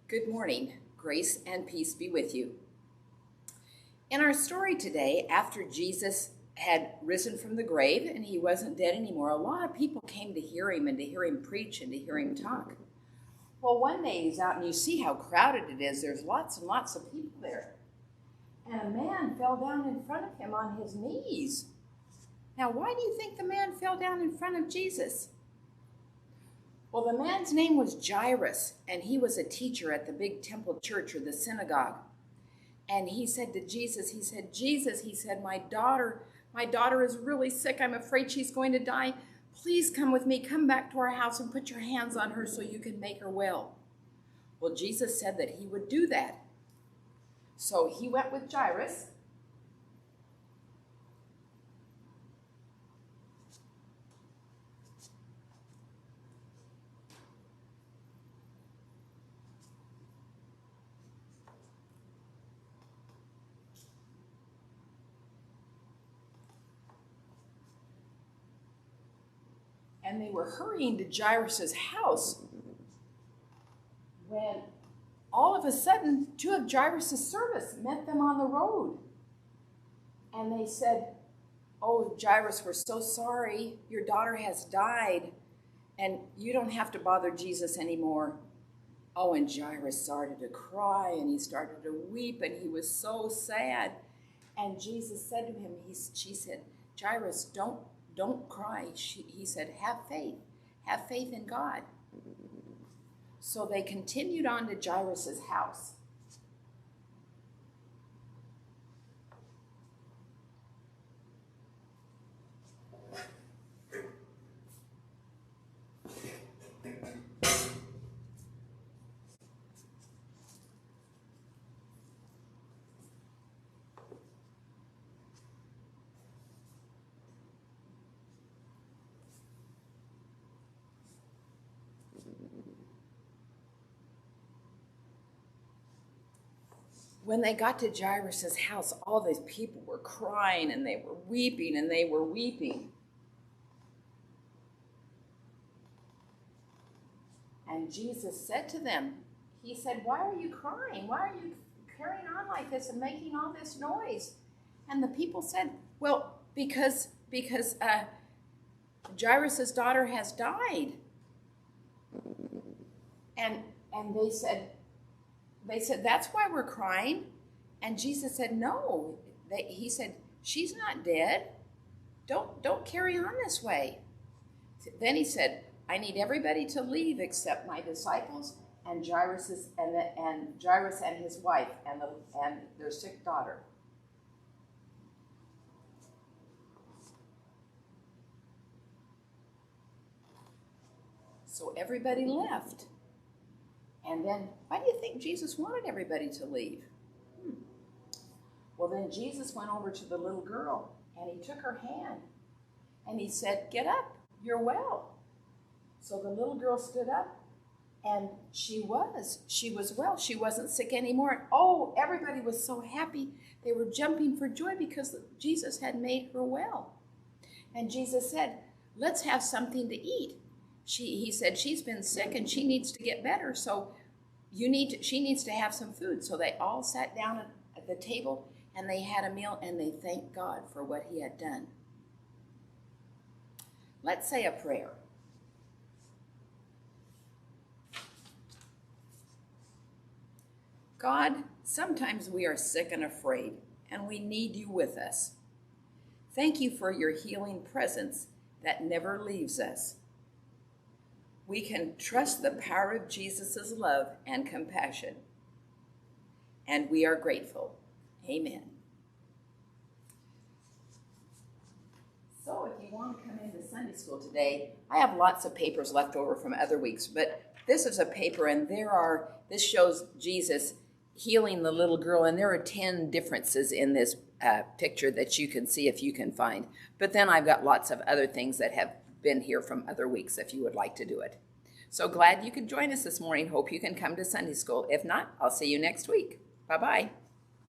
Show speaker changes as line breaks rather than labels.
Good morning. Grace and peace be with you. In our story today, after Jesus had risen from the grave and he wasn't dead anymore, a lot of people came to hear him and to hear him preach and to hear him talk. Well, one day he's out and you see how crowded it is. There's lots and lots of people there. And a man fell down in front of him on his knees. Now, why do you think the man fell down in front of Jesus? Well, the man's name was Jairus, and he was a teacher at the big temple church or the synagogue. And he said to Jesus, my daughter is really sick. I'm afraid she's going to die. Please come with me. Come back to our house and put your hands on her so you can make her well. Well, Jesus said that he would do that. So he went with Jairus. And they were hurrying to Jairus' house when all of a sudden, two of Jairus' servants met them on the road. And they said, "Oh, Jairus, we're so sorry. Your daughter has died, and you don't have to bother Jesus anymore." Oh, and Jairus started to cry, and he started to weep, and he was so sad. And Jesus said to him, she said, "Jairus, don't cry." He said, have faith in God. So they continued on to Jairus' house. When they got to Jairus' house, all these people were crying and they were weeping and they were weeping. And Jesus said to them, he said, "Why are you crying? Why are you carrying on like this and making all this noise?" And the people said, "Well, because Jairus' daughter has died." And they said, "That's why we're crying." And Jesus said, "No." He said, "She's not dead. Don't carry on this way." Then he said, "I need everybody to leave except my disciples and Jairus and his wife and their sick daughter." So everybody left. And then, why do you think Jesus wanted everybody to leave? Well, then Jesus went over to the little girl, and he took her hand, and he said, "Get up, you're well." So the little girl stood up, and she was well. She wasn't sick anymore. Oh, everybody was so happy. They were jumping for joy because Jesus had made her well. And Jesus said, "Let's have something to eat." He said, "She's been sick and she needs to get better, so she needs to have some food." So they all sat down at the table and they had a meal and they thanked God for what he had done. Let's say a prayer. God, sometimes we are sick and afraid and we need you with us. Thank you for your healing presence that never leaves us. We can trust the power of Jesus' love and compassion. And we are grateful. Amen. So if you want to come into Sunday school today, I have lots of papers left over from other weeks, but this is a paper and this shows Jesus healing the little girl, and there are 10 differences in this picture that you can see if you can find. But then I've got lots of other things that have been here from other weeks if you would like to do it. So glad you could join us this morning. Hope you can come to Sunday school. If not, I'll see you next week. Bye-bye.